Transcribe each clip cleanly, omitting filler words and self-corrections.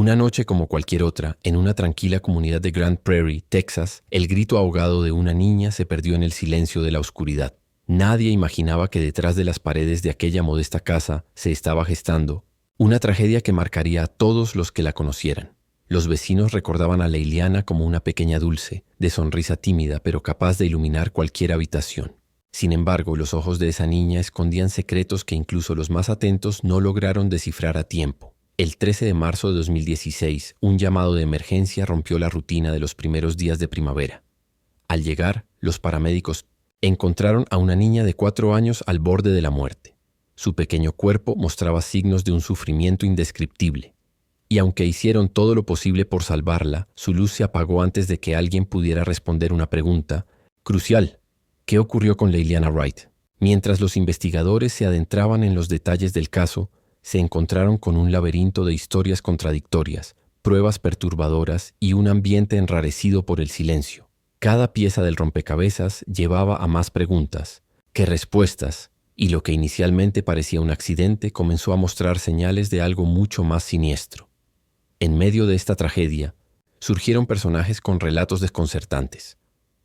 Una noche como cualquier otra, en una tranquila comunidad de Grand Prairie, Texas, el grito ahogado de una niña se perdió en el silencio de la oscuridad. Nadie imaginaba que detrás de las paredes de aquella modesta casa se estaba gestando una tragedia que marcaría a todos los que la conocieran. Los vecinos recordaban a Leiliana como una pequeña dulce, de sonrisa tímida pero capaz de iluminar cualquier habitación. Sin embargo, los ojos de esa niña escondían secretos que incluso los más atentos no lograron descifrar a tiempo. El 13 de marzo de 2016, un llamado de emergencia rompió la rutina de los primeros días de primavera. Al llegar, los paramédicos encontraron a una niña de 4 años al borde de la muerte. Su pequeño cuerpo mostraba signos de un sufrimiento indescriptible. Y aunque hicieron todo lo posible por salvarla, su luz se apagó antes de que alguien pudiera responder una pregunta crucial. ¿Qué ocurrió con Leiliana Wright? Mientras los investigadores se adentraban en los detalles del caso, se encontraron con un laberinto de historias contradictorias, pruebas perturbadoras y un ambiente enrarecido por el silencio. Cada pieza del rompecabezas llevaba a más preguntas que respuestas, y lo que inicialmente parecía un accidente comenzó a mostrar señales de algo mucho más siniestro. En medio de esta tragedia, surgieron personajes con relatos desconcertantes.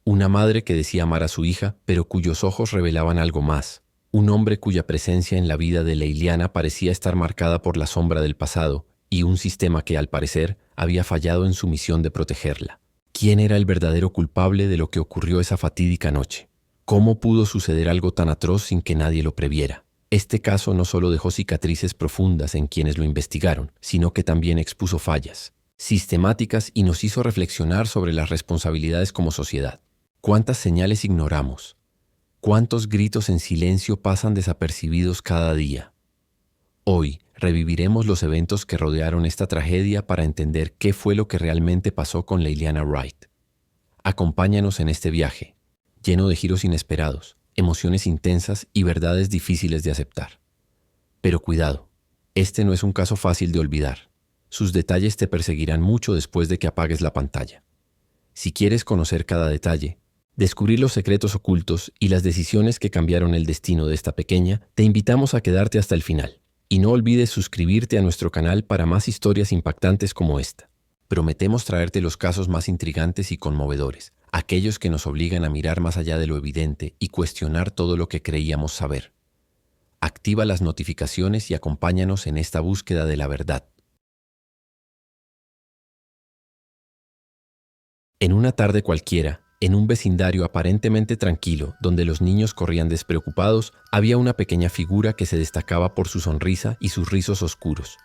Una madre que decía amar a su hija, pero cuyos ojos revelaban algo más. Un hombre cuya presencia en la vida de Leiliana parecía estar marcada por la sombra del pasado, y un sistema que, al parecer, había fallado en su misión de protegerla. ¿Quién era el verdadero culpable de lo que ocurrió esa fatídica noche? ¿Cómo pudo suceder algo tan atroz sin que nadie lo previera? Este caso no solo dejó cicatrices profundas en quienes lo investigaron, sino que también expuso fallas sistemáticas y nos hizo reflexionar sobre las responsabilidades como sociedad. ¿Cuántas señales ignoramos? ¿Cuántos gritos en silencio pasan desapercibidos cada día? Hoy reviviremos los eventos que rodearon esta tragedia para entender qué fue lo que realmente pasó con Leiliana Wright. Acompáñanos en este viaje, lleno de giros inesperados, emociones intensas y verdades difíciles de aceptar. Pero cuidado, este no es un caso fácil de olvidar. Sus detalles te perseguirán mucho después de que apagues la pantalla. Si quieres conocer cada detalle, descubrir los secretos ocultos y las decisiones que cambiaron el destino de esta pequeña, te invitamos a quedarte hasta el final. Y no olvides suscribirte a nuestro canal para más historias impactantes como esta. Prometemos traerte los casos más intrigantes y conmovedores, aquellos que nos obligan a mirar más allá de lo evidente y cuestionar todo lo que creíamos saber. Activa las notificaciones y acompáñanos en esta búsqueda de la verdad. En una tarde cualquiera, en un vecindario aparentemente tranquilo, donde los niños corrían despreocupados, había una pequeña figura que se destacaba por su sonrisa y sus rizos oscuros.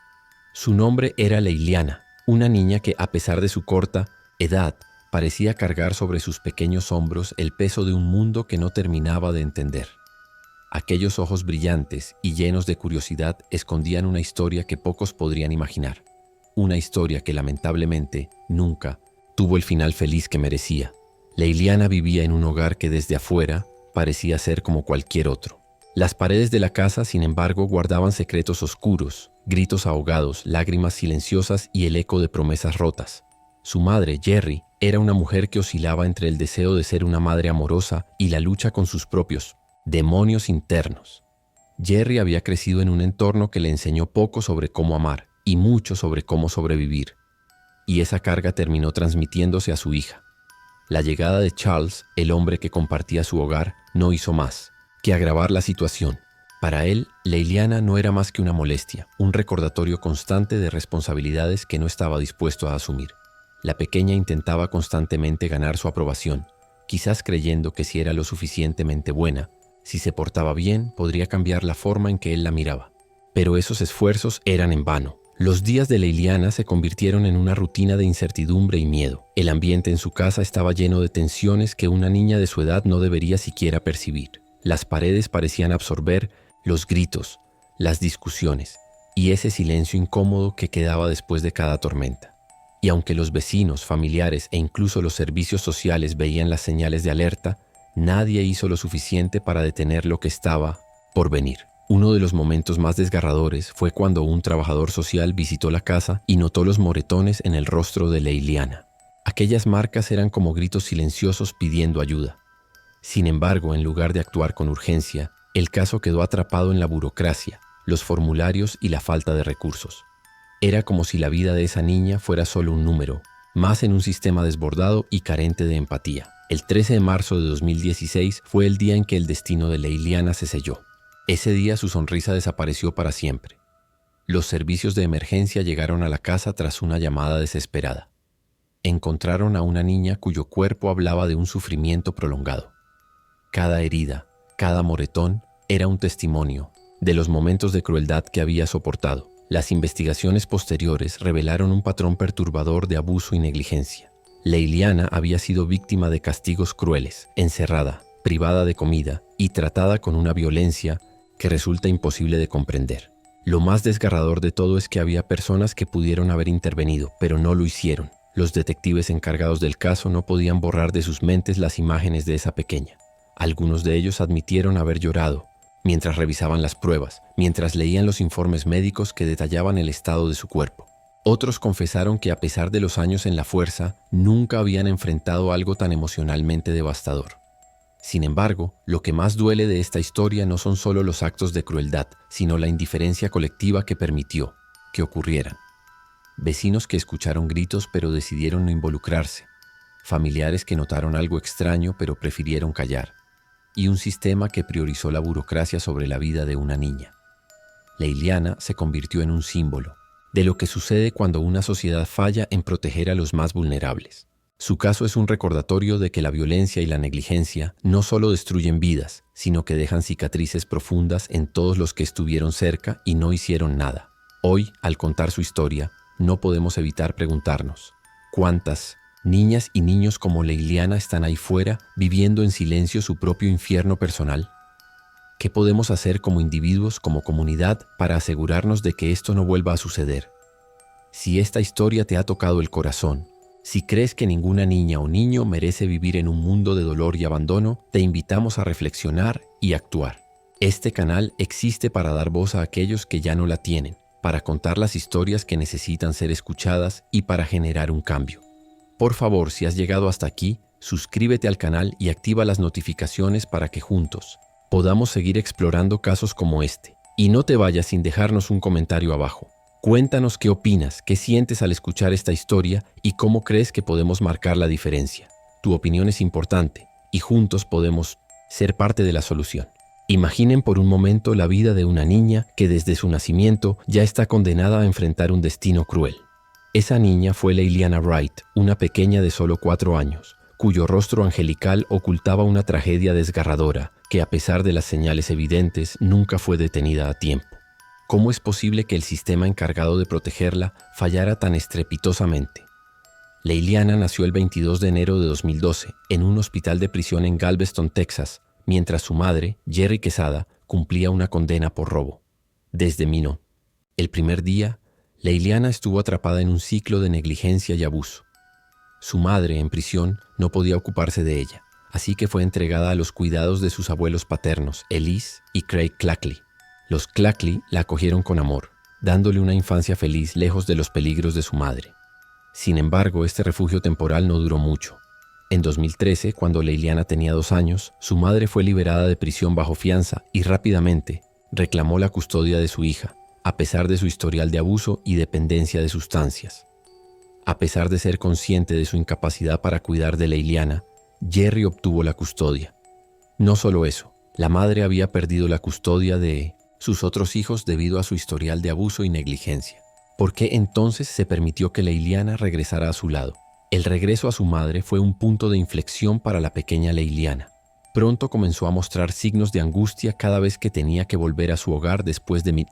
Su nombre era Leiliana, una niña que, a pesar de su corta edad, parecía cargar sobre sus pequeños hombros el peso de un mundo que no terminaba de entender. Aquellos ojos brillantes y llenos de curiosidad escondían una historia que pocos podrían imaginar. Una historia que lamentablemente nunca tuvo el final feliz que merecía. Leiliana vivía en un hogar que desde afuera parecía ser como cualquier otro. Las paredes de la casa, sin embargo, guardaban secretos oscuros, gritos ahogados, lágrimas silenciosas y el eco de promesas rotas. Su madre, Jerry, era una mujer que oscilaba entre el deseo de ser una madre amorosa y la lucha con sus propios demonios internos. Jerry había crecido en un entorno que le enseñó poco sobre cómo amar y mucho sobre cómo sobrevivir. Y esa carga terminó transmitiéndose a su hija. La llegada de Charles, el hombre que compartía su hogar, no hizo más que agravar la situación. Para él, Leiliana no era más que una molestia, un recordatorio constante de responsabilidades que no estaba dispuesto a asumir. La pequeña intentaba constantemente ganar su aprobación, quizás creyendo que si era lo suficientemente buena, si se portaba bien, podría cambiar la forma en que él la miraba. Pero esos esfuerzos eran en vano. Los días de Leiliana se convirtieron en una rutina de incertidumbre y miedo. El ambiente en su casa estaba lleno de tensiones que una niña de su edad no debería siquiera percibir. Las paredes parecían absorber los gritos, las discusiones y ese silencio incómodo que quedaba después de cada tormenta. Y aunque los vecinos, familiares e incluso los servicios sociales veían las señales de alerta, nadie hizo lo suficiente para detener lo que estaba por venir. Uno de los momentos más desgarradores fue cuando un trabajador social visitó la casa y notó los moretones en el rostro de Leiliana. Aquellas marcas eran como gritos silenciosos pidiendo ayuda. Sin embargo, en lugar de actuar con urgencia, el caso quedó atrapado en la burocracia, los formularios y la falta de recursos. Era como si la vida de esa niña fuera solo un número, más en un sistema desbordado y carente de empatía. El 13 de marzo de 2016 fue el día en que el destino de Leiliana se selló. Ese día su sonrisa desapareció para siempre. Los servicios de emergencia llegaron a la casa tras una llamada desesperada. Encontraron a una niña cuyo cuerpo hablaba de un sufrimiento prolongado. Cada herida, cada moretón, era un testimonio de los momentos de crueldad que había soportado. Las investigaciones posteriores revelaron un patrón perturbador de abuso y negligencia. Leiliana había sido víctima de castigos crueles, encerrada, privada de comida y tratada con una violencia que resulta imposible de comprender. Lo más desgarrador de todo es que había personas que pudieron haber intervenido, pero no lo hicieron. Los detectives encargados del caso no podían borrar de sus mentes las imágenes de esa pequeña. Algunos de ellos admitieron haber llorado mientras revisaban las pruebas, mientras leían los informes médicos que detallaban el estado de su cuerpo. Otros confesaron que a pesar de los años en la fuerza, nunca habían enfrentado algo tan emocionalmente devastador. Sin embargo, lo que más duele de esta historia no son solo los actos de crueldad, sino la indiferencia colectiva que permitió que ocurrieran. Vecinos que escucharon gritos pero decidieron no involucrarse, familiares que notaron algo extraño pero prefirieron callar, y un sistema que priorizó la burocracia sobre la vida de una niña. Leiliana se convirtió en un símbolo de lo que sucede cuando una sociedad falla en proteger a los más vulnerables. Su caso es un recordatorio de que la violencia y la negligencia no solo destruyen vidas, sino que dejan cicatrices profundas en todos los que estuvieron cerca y no hicieron nada. Hoy, al contar su historia, no podemos evitar preguntarnos: ¿cuántas niñas y niños como Leiliana están ahí fuera viviendo en silencio su propio infierno personal? ¿Qué podemos hacer como individuos, como comunidad, para asegurarnos de que esto no vuelva a suceder? Si esta historia te ha tocado el corazón, si crees que ninguna niña o niño merece vivir en un mundo de dolor y abandono, te invitamos a reflexionar y actuar. Este canal existe para dar voz a aquellos que ya no la tienen, para contar las historias que necesitan ser escuchadas y para generar un cambio. Por favor, si has llegado hasta aquí, suscríbete al canal y activa las notificaciones para que juntos podamos seguir explorando casos como este. Y no te vayas sin dejarnos un comentario abajo. Cuéntanos qué opinas, qué sientes al escuchar esta historia y cómo crees que podemos marcar la diferencia. Tu opinión es importante y juntos podemos ser parte de la solución. Imaginen por un momento la vida de una niña que desde su nacimiento ya está condenada a enfrentar un destino cruel. Esa niña fue Leiliana Wright, una pequeña de solo 4 años, cuyo rostro angelical ocultaba una tragedia desgarradora que, a pesar de las señales evidentes, nunca fue detenida a tiempo. ¿Cómo es posible que el sistema encargado de protegerla fallara tan estrepitosamente? Leiliana nació el 22 de enero de 2012 en un hospital de prisión en Galveston, Texas, mientras su madre, Jerry Quesada, cumplía una condena por robo. Desde Minot. El primer día, Leiliana estuvo atrapada en un ciclo de negligencia y abuso. Su madre, en prisión, no podía ocuparse de ella, así que fue entregada a los cuidados de sus abuelos paternos, Elise y Craig Clackley. Los Clackley la acogieron con amor, dándole una infancia feliz lejos de los peligros de su madre. Sin embargo, este refugio temporal no duró mucho. En 2013, cuando Leiliana tenía 2 años, su madre fue liberada de prisión bajo fianza y rápidamente reclamó la custodia de su hija, a pesar de su historial de abuso y dependencia de sustancias. A pesar de ser consciente de su incapacidad para cuidar de Leiliana, Jerry obtuvo la custodia. No solo eso, la madre había perdido la custodia de sus otros hijos debido a su historial de abuso y negligencia. ¿Por qué entonces se permitió que Leiliana regresara a su lado? El regreso a su madre fue un punto de inflexión para la pequeña Leiliana. Pronto comenzó a mostrar signos de angustia cada vez que tenía que volver a su hogar después de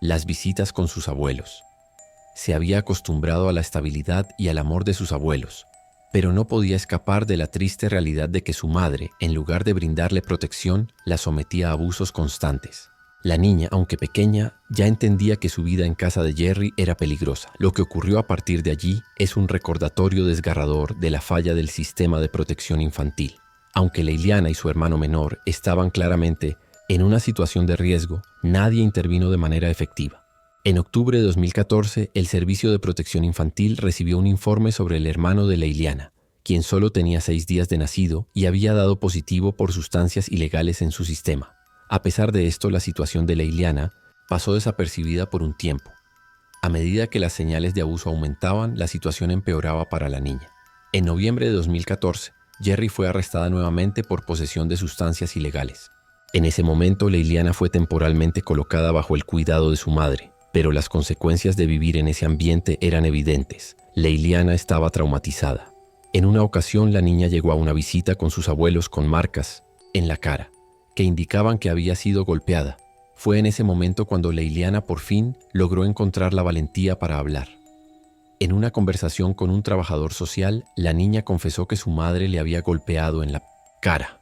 las visitas con sus abuelos. Se había acostumbrado a la estabilidad y al amor de sus abuelos, pero no podía escapar de la triste realidad de que su madre, en lugar de brindarle protección, la sometía a abusos constantes. La niña, aunque pequeña, ya entendía que su vida en casa de Jerry era peligrosa. Lo que ocurrió a partir de allí es un recordatorio desgarrador de la falla del sistema de protección infantil. Aunque Leiliana y su hermano menor estaban claramente en una situación de riesgo, nadie intervino de manera efectiva. En octubre de 2014, el Servicio de Protección Infantil recibió un informe sobre el hermano de Leiliana, quien solo tenía 6 días de nacido y había dado positivo por sustancias ilegales en su sistema. A pesar de esto, la situación de Leiliana pasó desapercibida por un tiempo. A medida que las señales de abuso aumentaban, la situación empeoraba para la niña. En noviembre de 2014, Jerry fue arrestada nuevamente por posesión de sustancias ilegales. En ese momento, Leiliana fue temporalmente colocada bajo el cuidado de su madre, pero las consecuencias de vivir en ese ambiente eran evidentes. Leiliana estaba traumatizada. En una ocasión, la niña llegó a una visita con sus abuelos con marcas en la cara, que indicaban que había sido golpeada. Fue en ese momento cuando Leiliana por fin logró encontrar la valentía para hablar. En una conversación con un trabajador social, la niña confesó que su madre le había golpeado en la cara.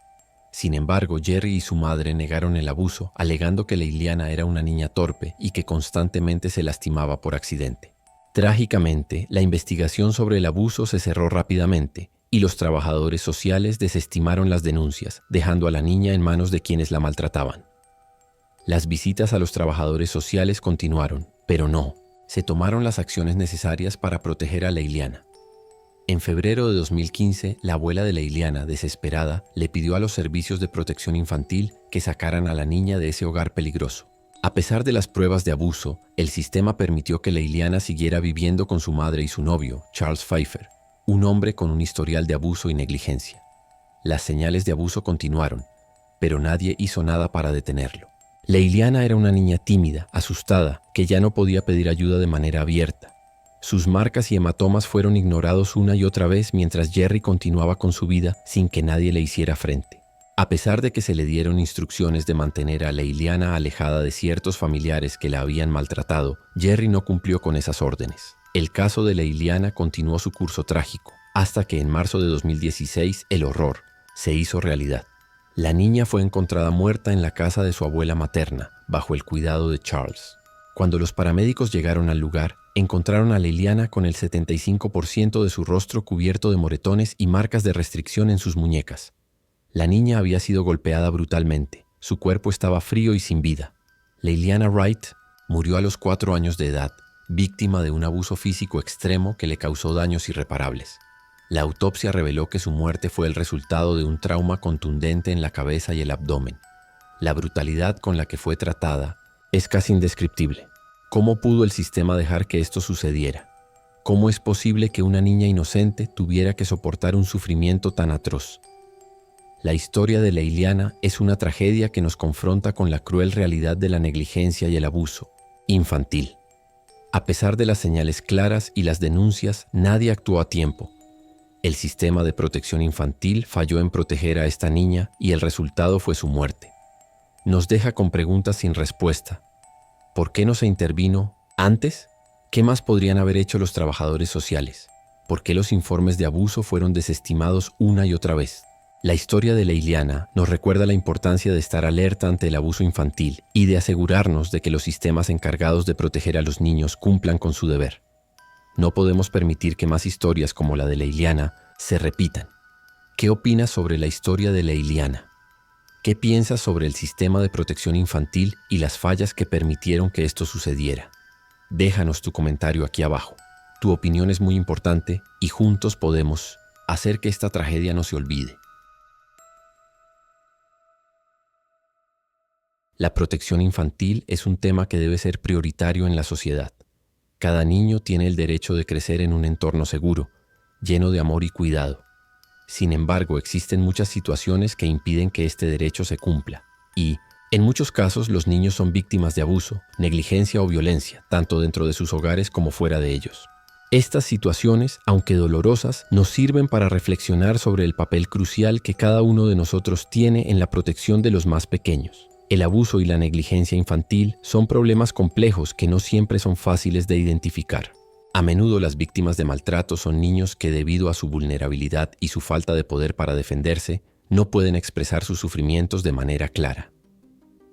Sin embargo, Jerry y su madre negaron el abuso, alegando que Leiliana era una niña torpe y que constantemente se lastimaba por accidente. Trágicamente, la investigación sobre el abuso se cerró rápidamente y los trabajadores sociales desestimaron las denuncias, dejando a la niña en manos de quienes la maltrataban. Las visitas a los trabajadores sociales continuaron, pero no se tomaron las acciones necesarias para proteger a Leiliana. En febrero de 2015, la abuela de Leiliana, desesperada, le pidió a los servicios de protección infantil que sacaran a la niña de ese hogar peligroso. A pesar de las pruebas de abuso, el sistema permitió que Leiliana siguiera viviendo con su madre y su novio, Charles Pfeiffer, un hombre con un historial de abuso y negligencia. Las señales de abuso continuaron, pero nadie hizo nada para detenerlo. Leiliana era una niña tímida, asustada, que ya no podía pedir ayuda de manera abierta. Sus marcas y hematomas fueron ignorados una y otra vez mientras Jerry continuaba con su vida sin que nadie le hiciera frente. A pesar de que se le dieron instrucciones de mantener a Leiliana alejada de ciertos familiares que la habían maltratado, Jerry no cumplió con esas órdenes. El caso de Leiliana continuó su curso trágico, hasta que en marzo de 2016 el horror se hizo realidad. La niña fue encontrada muerta en la casa de su abuela materna, bajo el cuidado de Charles. Cuando los paramédicos llegaron al lugar, encontraron a Leiliana con el 75% de su rostro cubierto de moretones y marcas de restricción en sus muñecas. La niña había sido golpeada brutalmente. Su cuerpo estaba frío y sin vida. Leiliana Wright murió a los 4 años de edad, víctima de un abuso físico extremo que le causó daños irreparables. La autopsia reveló que su muerte fue el resultado de un trauma contundente en la cabeza y el abdomen. La brutalidad con la que fue tratada es casi indescriptible. ¿Cómo pudo el sistema dejar que esto sucediera? ¿Cómo es posible que una niña inocente tuviera que soportar un sufrimiento tan atroz? La historia de Leiliana es una tragedia que nos confronta con la cruel realidad de la negligencia y el abuso infantil. A pesar de las señales claras y las denuncias, nadie actuó a tiempo. El sistema de protección infantil falló en proteger a esta niña y el resultado fue su muerte. Nos deja con preguntas sin respuesta. ¿Por qué no se intervino antes? ¿Qué más podrían haber hecho los trabajadores sociales? ¿Por qué los informes de abuso fueron desestimados una y otra vez? La historia de Leiliana nos recuerda la importancia de estar alerta ante el abuso infantil y de asegurarnos de que los sistemas encargados de proteger a los niños cumplan con su deber. No podemos permitir que más historias como la de Leiliana se repitan. ¿Qué opinas sobre la historia de Leiliana? ¿Qué piensas sobre el sistema de protección infantil y las fallas que permitieron que esto sucediera? Déjanos tu comentario aquí abajo. Tu opinión es muy importante y juntos podemos hacer que esta tragedia no se olvide. La protección infantil es un tema que debe ser prioritario en la sociedad. Cada niño tiene el derecho de crecer en un entorno seguro, lleno de amor y cuidado. Sin embargo, existen muchas situaciones que impiden que este derecho se cumpla. Y, en muchos casos, los niños son víctimas de abuso, negligencia o violencia, tanto dentro de sus hogares como fuera de ellos. Estas situaciones, aunque dolorosas, nos sirven para reflexionar sobre el papel crucial que cada uno de nosotros tiene en la protección de los más pequeños. El abuso y la negligencia infantil son problemas complejos que no siempre son fáciles de identificar. A menudo las víctimas de maltrato son niños que, debido a su vulnerabilidad y su falta de poder para defenderse, no pueden expresar sus sufrimientos de manera clara.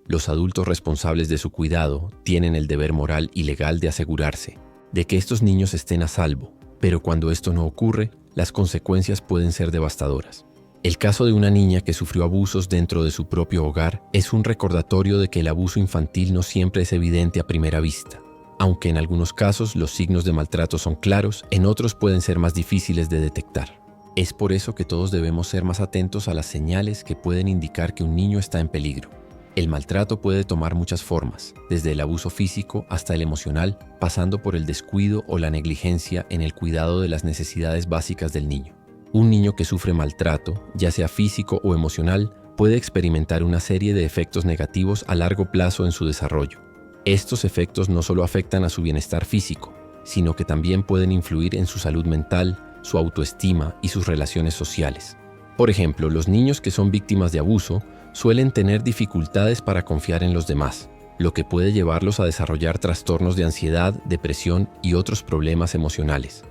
Los adultos responsables de su cuidado tienen el deber moral y legal de asegurarse de que estos niños estén a salvo, pero cuando esto no ocurre, las consecuencias pueden ser devastadoras. El caso de una niña que sufrió abusos dentro de su propio hogar es un recordatorio de que el abuso infantil no siempre es evidente a primera vista. Aunque en algunos casos los signos de maltrato son claros, en otros pueden ser más difíciles de detectar. Es por eso que todos debemos ser más atentos a las señales que pueden indicar que un niño está en peligro. El maltrato puede tomar muchas formas, desde el abuso físico hasta el emocional, pasando por el descuido o la negligencia en el cuidado de las necesidades básicas del niño. Un niño que sufre maltrato, ya sea físico o emocional, puede experimentar una serie de efectos negativos a largo plazo en su desarrollo. Estos efectos no solo afectan a su bienestar físico, sino que también pueden influir en su salud mental, su autoestima y sus relaciones sociales. Por ejemplo, los niños que son víctimas de abuso suelen tener dificultades para confiar en los demás, lo que puede llevarlos a desarrollar trastornos de ansiedad, depresión y otros problemas emocionales.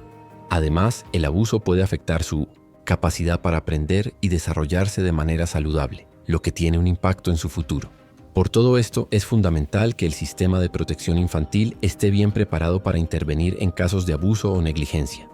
Además, el abuso puede afectar su capacidad para aprender y desarrollarse de manera saludable, lo que tiene un impacto en su futuro. Por todo esto, es fundamental que el sistema de protección infantil esté bien preparado para intervenir en casos de abuso o negligencia.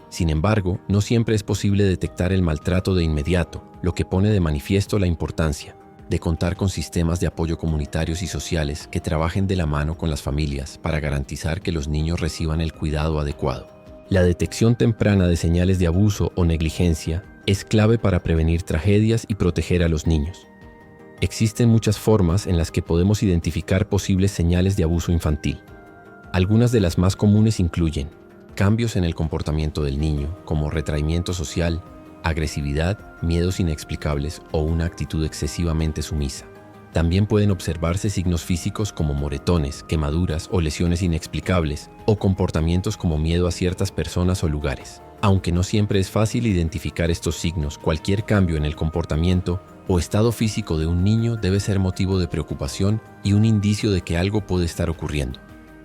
Sin embargo, no siempre es posible detectar el maltrato de inmediato, lo que pone de manifiesto la importancia de contar con sistemas de apoyo comunitarios y sociales que trabajen de la mano con las familias para garantizar que los niños reciban el cuidado adecuado. La detección temprana de señales de abuso o negligencia es clave para prevenir tragedias y proteger a los niños. Existen muchas formas en las que podemos identificar posibles señales de abuso infantil. Algunas de las más comunes incluyen cambios en el comportamiento del niño, como retraimiento social, agresividad, miedos inexplicables o una actitud excesivamente sumisa. También pueden observarse signos físicos como moretones, quemaduras o lesiones inexplicables, o comportamientos como miedo a ciertas personas o lugares. Aunque no siempre es fácil identificar estos signos, cualquier cambio en el comportamiento o estado físico de un niño debe ser motivo de preocupación y un indicio de que algo puede estar ocurriendo.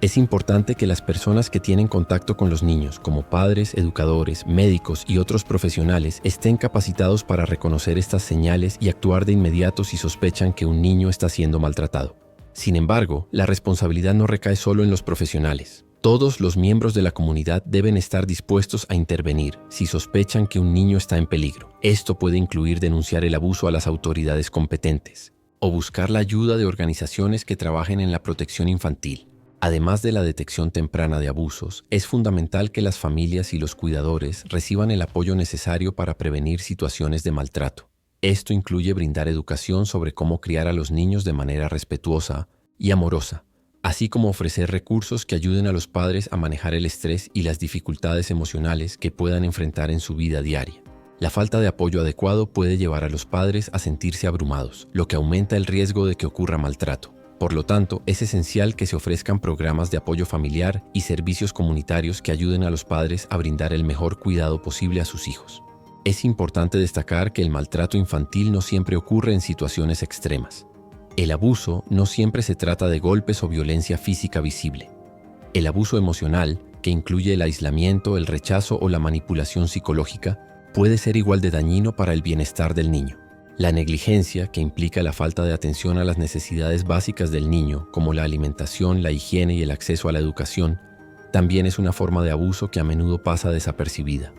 Es importante que las personas que tienen contacto con los niños, como padres, educadores, médicos y otros profesionales, estén capacitados para reconocer estas señales y actuar de inmediato si sospechan que un niño está siendo maltratado. Sin embargo, la responsabilidad no recae solo en los profesionales. Todos los miembros de la comunidad deben estar dispuestos a intervenir si sospechan que un niño está en peligro. Esto puede incluir denunciar el abuso a las autoridades competentes o buscar la ayuda de organizaciones que trabajen en la protección infantil. Además de la detección temprana de abusos, es fundamental que las familias y los cuidadores reciban el apoyo necesario para prevenir situaciones de maltrato. Esto incluye brindar educación sobre cómo criar a los niños de manera respetuosa y amorosa, así como ofrecer recursos que ayuden a los padres a manejar el estrés y las dificultades emocionales que puedan enfrentar en su vida diaria. La falta de apoyo adecuado puede llevar a los padres a sentirse abrumados, lo que aumenta el riesgo de que ocurra maltrato. Por lo tanto, es esencial que se ofrezcan programas de apoyo familiar y servicios comunitarios que ayuden a los padres a brindar el mejor cuidado posible a sus hijos. Es importante destacar que el maltrato infantil no siempre ocurre en situaciones extremas. El abuso no siempre se trata de golpes o violencia física visible. El abuso emocional, que incluye el aislamiento, el rechazo o la manipulación psicológica, puede ser igual de dañino para el bienestar del niño. La negligencia, que implica la falta de atención a las necesidades básicas del niño, como la alimentación, la higiene y el acceso a la educación, también es una forma de abuso que a menudo pasa desapercibida.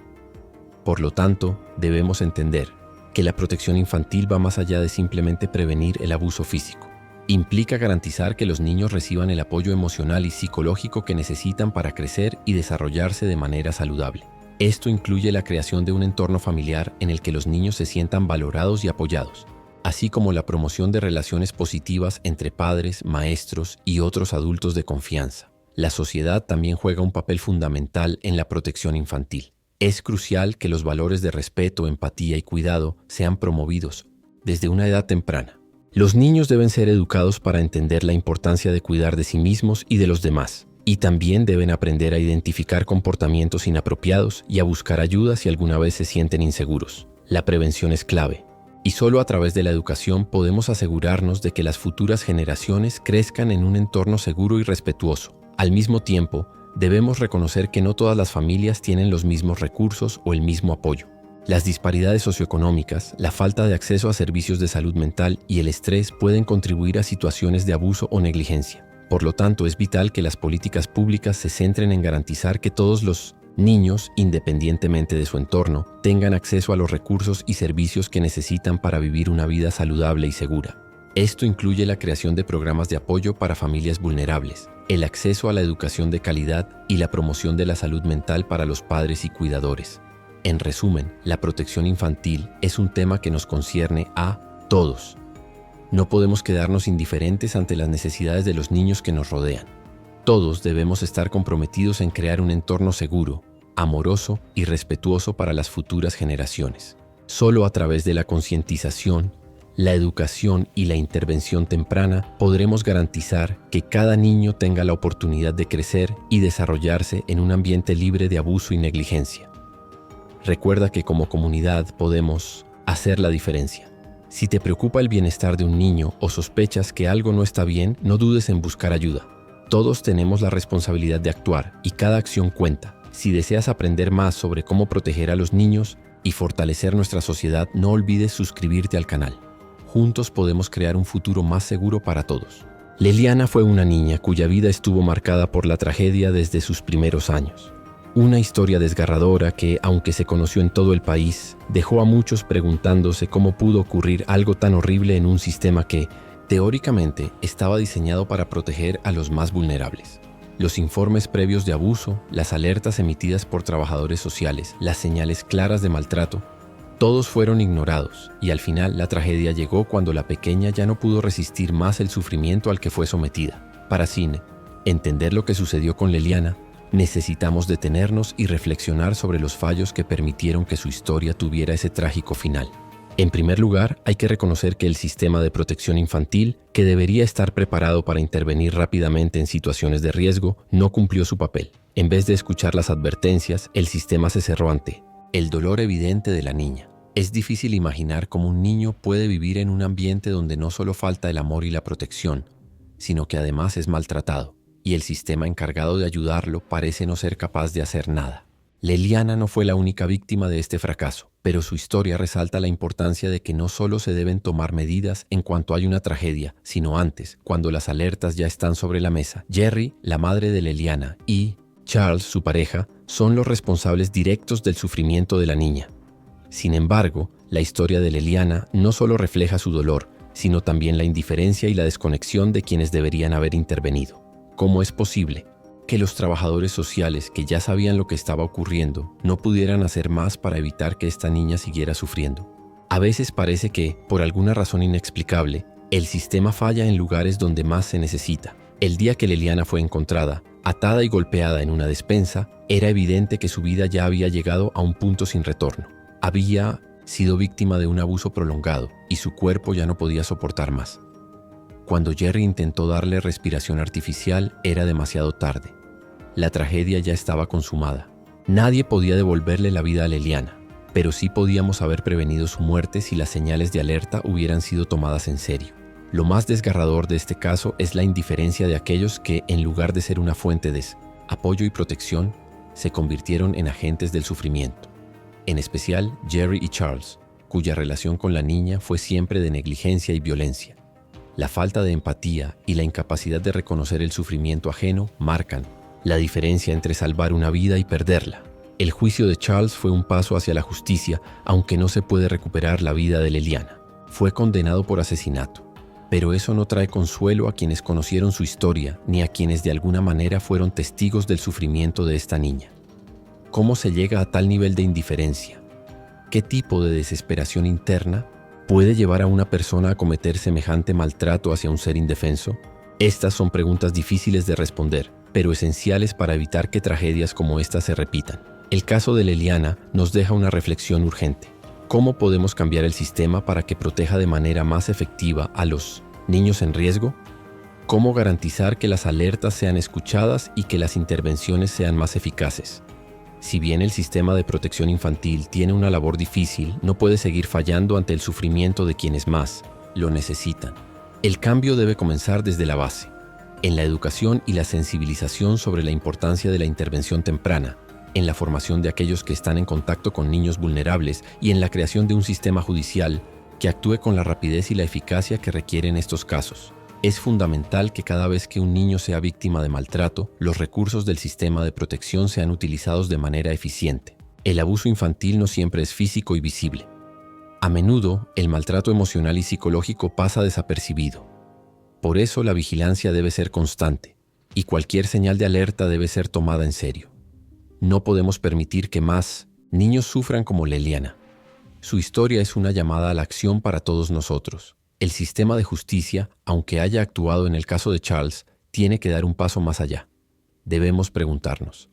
Por lo tanto, debemos entender que la protección infantil va más allá de simplemente prevenir el abuso físico. Implica garantizar que los niños reciban el apoyo emocional y psicológico que necesitan para crecer y desarrollarse de manera saludable. Esto incluye la creación de un entorno familiar en el que los niños se sientan valorados y apoyados, así como la promoción de relaciones positivas entre padres, maestros y otros adultos de confianza. La sociedad también juega un papel fundamental en la protección infantil. Es crucial que los valores de respeto, empatía y cuidado sean promovidos desde una edad temprana. Los niños deben ser educados para entender la importancia de cuidar de sí mismos y de los demás. Y también deben aprender a identificar comportamientos inapropiados y a buscar ayuda si alguna vez se sienten inseguros. La prevención es clave, y solo a través de la educación podemos asegurarnos de que las futuras generaciones crezcan en un entorno seguro y respetuoso. Al mismo tiempo, debemos reconocer que no todas las familias tienen los mismos recursos o el mismo apoyo. Las disparidades socioeconómicas, la falta de acceso a servicios de salud mental y el estrés pueden contribuir a situaciones de abuso o negligencia. Por lo tanto, es vital que las políticas públicas se centren en garantizar que todos los niños, independientemente de su entorno, tengan acceso a los recursos y servicios que necesitan para vivir una vida saludable y segura. Esto incluye la creación de programas de apoyo para familias vulnerables, el acceso a la educación de calidad y la promoción de la salud mental para los padres y cuidadores. En resumen, la protección infantil es un tema que nos concierne a todos. No podemos quedarnos indiferentes ante las necesidades de los niños que nos rodean. Todos debemos estar comprometidos en crear un entorno seguro, amoroso y respetuoso para las futuras generaciones. Solo a través de la concientización, la educación y la intervención temprana podremos garantizar que cada niño tenga la oportunidad de crecer y desarrollarse en un ambiente libre de abuso y negligencia. Recuerda que como comunidad podemos hacer la diferencia. Si te preocupa el bienestar de un niño o sospechas que algo no está bien, no dudes en buscar ayuda. Todos tenemos la responsabilidad de actuar y cada acción cuenta. Si deseas aprender más sobre cómo proteger a los niños y fortalecer nuestra sociedad, no olvides suscribirte al canal. Juntos podemos crear un futuro más seguro para todos. Leliana fue una niña cuya vida estuvo marcada por la tragedia desde sus primeros años. Una historia desgarradora que, aunque se conoció en todo el país, dejó a muchos preguntándose cómo pudo ocurrir algo tan horrible en un sistema que, teóricamente, estaba diseñado para proteger a los más vulnerables. Los informes previos de abuso, las alertas emitidas por trabajadores sociales, las señales claras de maltrato, todos fueron ignorados y al final la tragedia llegó cuando la pequeña ya no pudo resistir más el sufrimiento al que fue sometida. Para Cine, entender lo que sucedió con Leliana, necesitamos detenernos y reflexionar sobre los fallos que permitieron que su historia tuviera ese trágico final. En primer lugar, hay que reconocer que el sistema de protección infantil, que debería estar preparado para intervenir rápidamente en situaciones de riesgo, no cumplió su papel. En vez de escuchar las advertencias, el sistema se cerró ante el dolor evidente de la niña. Es difícil imaginar cómo un niño puede vivir en un ambiente donde no solo falta el amor y la protección, sino que además es maltratado, y el sistema encargado de ayudarlo parece no ser capaz de hacer nada. Leliana no fue la única víctima de este fracaso, pero su historia resalta la importancia de que no solo se deben tomar medidas en cuanto hay una tragedia, sino antes, cuando las alertas ya están sobre la mesa. Jerry, la madre de Leliana, y Charles, su pareja, son los responsables directos del sufrimiento de la niña. Sin embargo, la historia de Leliana no solo refleja su dolor, sino también la indiferencia y la desconexión de quienes deberían haber intervenido. ¿Cómo es posible que los trabajadores sociales, que ya sabían lo que estaba ocurriendo, no pudieran hacer más para evitar que esta niña siguiera sufriendo? A veces parece que, por alguna razón inexplicable, el sistema falla en lugares donde más se necesita. El día que Leliana fue encontrada, atada y golpeada en una despensa, era evidente que su vida ya había llegado a un punto sin retorno. Había sido víctima de un abuso prolongado y su cuerpo ya no podía soportar más. Cuando Jerry intentó darle respiración artificial, era demasiado tarde. La tragedia ya estaba consumada. Nadie podía devolverle la vida a Leliana, pero sí podíamos haber prevenido su muerte si las señales de alerta hubieran sido tomadas en serio. Lo más desgarrador de este caso es la indiferencia de aquellos que, en lugar de ser una fuente de apoyo y protección, se convirtieron en agentes del sufrimiento. En especial, Jerry y Charles, cuya relación con la niña fue siempre de negligencia y violencia. La falta de empatía y la incapacidad de reconocer el sufrimiento ajeno marcan la diferencia entre salvar una vida y perderla. El juicio de Charles fue un paso hacia la justicia, aunque no se puede recuperar la vida de Leliana. Fue condenado por asesinato, pero eso no trae consuelo a quienes conocieron su historia ni a quienes de alguna manera fueron testigos del sufrimiento de esta niña. ¿Cómo se llega a tal nivel de indiferencia? ¿Qué tipo de desesperación interna puede llevar a una persona a cometer semejante maltrato hacia un ser indefenso? Estas son preguntas difíciles de responder, pero esenciales para evitar que tragedias como esta se repitan. El caso de Leliana nos deja una reflexión urgente. ¿Cómo podemos cambiar el sistema para que proteja de manera más efectiva a los niños en riesgo? ¿Cómo garantizar que las alertas sean escuchadas y que las intervenciones sean más eficaces? Si bien el sistema de protección infantil tiene una labor difícil, no puede seguir fallando ante el sufrimiento de quienes más lo necesitan. El cambio debe comenzar desde la base, en la educación y la sensibilización sobre la importancia de la intervención temprana, en la formación de aquellos que están en contacto con niños vulnerables y en la creación de un sistema judicial que actúe con la rapidez y la eficacia que requieren estos casos. Es fundamental que cada vez que un niño sea víctima de maltrato, los recursos del sistema de protección sean utilizados de manera eficiente. El abuso infantil no siempre es físico y visible. A menudo, el maltrato emocional y psicológico pasa desapercibido. Por eso, la vigilancia debe ser constante y cualquier señal de alerta debe ser tomada en serio. No podemos permitir que más niños sufran como Leliana. Su historia es una llamada a la acción para todos nosotros. El sistema de justicia, aunque haya actuado en el caso de Charles, tiene que dar un paso más allá. Debemos preguntarnos,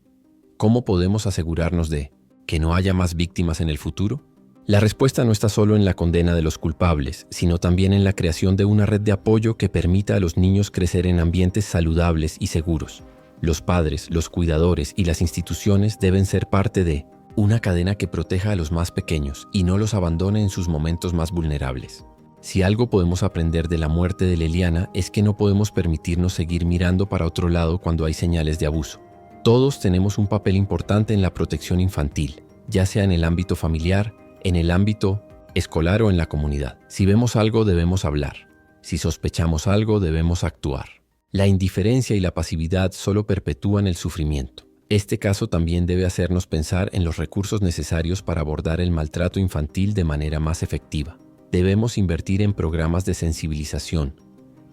¿cómo podemos asegurarnos de que no haya más víctimas en el futuro? La respuesta no está solo en la condena de los culpables, sino también en la creación de una red de apoyo que permita a los niños crecer en ambientes saludables y seguros. Los padres, los cuidadores y las instituciones deben ser parte de una cadena que proteja a los más pequeños y no los abandone en sus momentos más vulnerables. Si algo podemos aprender de la muerte de Leliana es que no podemos permitirnos seguir mirando para otro lado cuando hay señales de abuso. Todos tenemos un papel importante en la protección infantil, ya sea en el ámbito familiar, en el ámbito escolar o en la comunidad. Si vemos algo, debemos hablar. Si sospechamos algo, debemos actuar. La indiferencia y la pasividad solo perpetúan el sufrimiento. Este caso también debe hacernos pensar en los recursos necesarios para abordar el maltrato infantil de manera más efectiva. Debemos invertir en programas de sensibilización,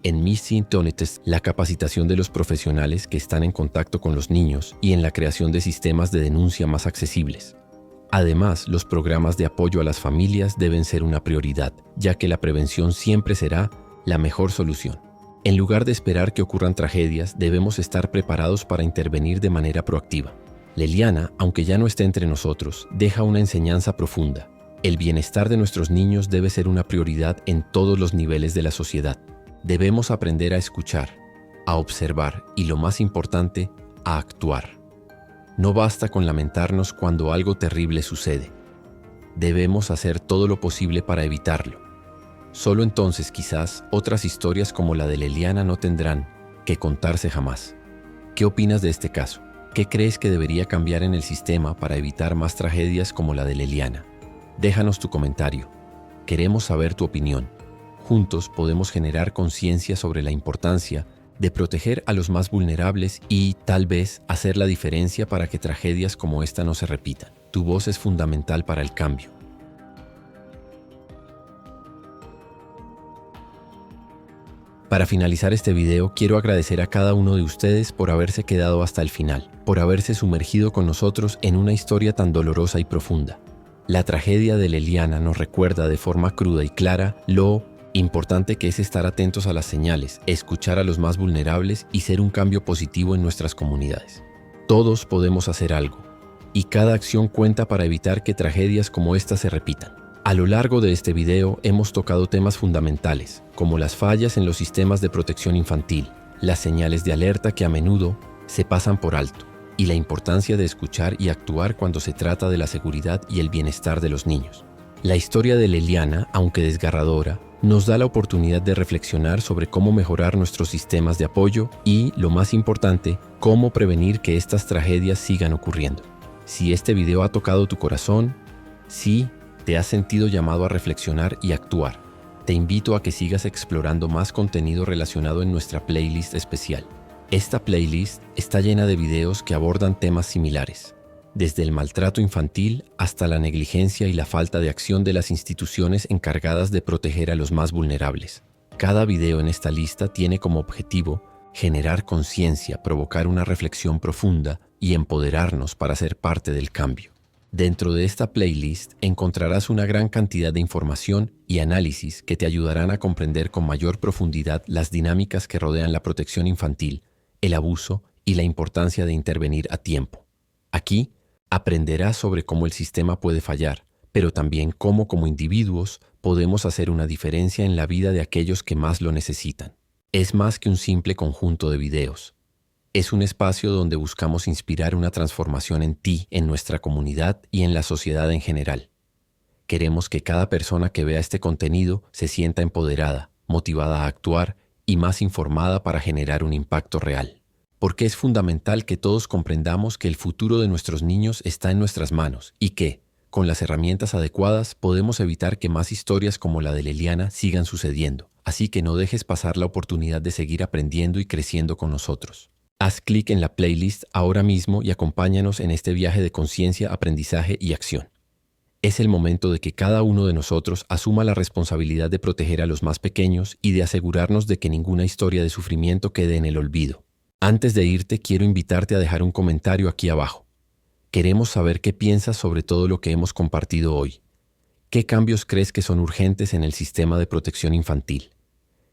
en Missing Tonites, la capacitación de los profesionales que están en contacto con los niños y en la creación de sistemas de denuncia más accesibles. Además, los programas de apoyo a las familias deben ser una prioridad, ya que la prevención siempre será la mejor solución. En lugar de esperar que ocurran tragedias, debemos estar preparados para intervenir de manera proactiva. Leliana, aunque ya no esté entre nosotros, deja una enseñanza profunda. El bienestar de nuestros niños debe ser una prioridad en todos los niveles de la sociedad. Debemos aprender a escuchar, a observar y, lo más importante, a actuar. No basta con lamentarnos cuando algo terrible sucede. Debemos hacer todo lo posible para evitarlo. Solo entonces quizás otras historias como la de Leliana no tendrán que contarse jamás. ¿Qué opinas de este caso? ¿Qué crees que debería cambiar en el sistema para evitar más tragedias como la de Leliana? Déjanos tu comentario. Queremos saber tu opinión. Juntos podemos generar conciencia sobre la importancia de proteger a los más vulnerables y, tal vez, hacer la diferencia para que tragedias como esta no se repitan. Tu voz es fundamental para el cambio. Para finalizar este video, quiero agradecer a cada uno de ustedes por haberse quedado hasta el final, por haberse sumergido con nosotros en una historia tan dolorosa y profunda. La tragedia de Leliana nos recuerda de forma cruda y clara lo importante que es estar atentos a las señales, escuchar a los más vulnerables y ser un cambio positivo en nuestras comunidades. Todos podemos hacer algo, y cada acción cuenta para evitar que tragedias como esta se repitan. A lo largo de este video hemos tocado temas fundamentales, como las fallas en los sistemas de protección infantil, las señales de alerta que a menudo se pasan por alto, y la importancia de escuchar y actuar cuando se trata de la seguridad y el bienestar de los niños. La historia de Leliana, aunque desgarradora, nos da la oportunidad de reflexionar sobre cómo mejorar nuestros sistemas de apoyo y, lo más importante, cómo prevenir que estas tragedias sigan ocurriendo. Si este video ha tocado tu corazón, si te has sentido llamado a reflexionar y actuar, te invito a que sigas explorando más contenido relacionado en nuestra playlist especial. Esta playlist está llena de videos que abordan temas similares, desde el maltrato infantil hasta la negligencia y la falta de acción de las instituciones encargadas de proteger a los más vulnerables. Cada video en esta lista tiene como objetivo generar conciencia, provocar una reflexión profunda y empoderarnos para ser parte del cambio. Dentro de esta playlist encontrarás una gran cantidad de información y análisis que te ayudarán a comprender con mayor profundidad las dinámicas que rodean la protección infantil, el abuso y la importancia de intervenir a tiempo. Aquí aprenderás sobre cómo el sistema puede fallar, pero también cómo como individuos podemos hacer una diferencia en la vida de aquellos que más lo necesitan. Es más que un simple conjunto de videos. Es un espacio donde buscamos inspirar una transformación en ti, en nuestra comunidad y en la sociedad en general. Queremos que cada persona que vea este contenido se sienta empoderada, motivada a actuar y más informada para generar un impacto real. Porque es fundamental que todos comprendamos que el futuro de nuestros niños está en nuestras manos y que, con las herramientas adecuadas, podemos evitar que más historias como la de Leliana sigan sucediendo. Así que no dejes pasar la oportunidad de seguir aprendiendo y creciendo con nosotros. Haz clic en la playlist ahora mismo y acompáñanos en este viaje de conciencia, aprendizaje y acción. Es el momento de que cada uno de nosotros asuma la responsabilidad de proteger a los más pequeños y de asegurarnos de que ninguna historia de sufrimiento quede en el olvido. Antes de irte, quiero invitarte a dejar un comentario aquí abajo. Queremos saber qué piensas sobre todo lo que hemos compartido hoy. ¿Qué cambios crees que son urgentes en el sistema de protección infantil?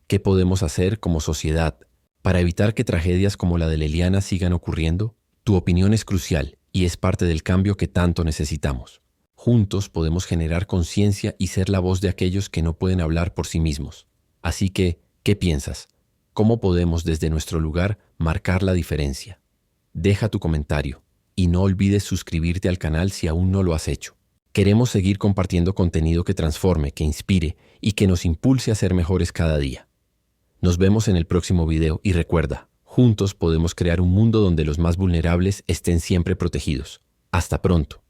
¿Qué podemos hacer como sociedad para evitar que tragedias como la de Leliana sigan ocurriendo? Tu opinión es crucial y es parte del cambio que tanto necesitamos. Juntos podemos generar conciencia y ser la voz de aquellos que no pueden hablar por sí mismos. Así que, ¿qué piensas? ¿Cómo podemos desde nuestro lugar marcar la diferencia? Deja tu comentario y no olvides suscribirte al canal si aún no lo has hecho. Queremos seguir compartiendo contenido que transforme, que inspire y que nos impulse a ser mejores cada día. Nos vemos en el próximo video y recuerda, juntos podemos crear un mundo donde los más vulnerables estén siempre protegidos. Hasta pronto.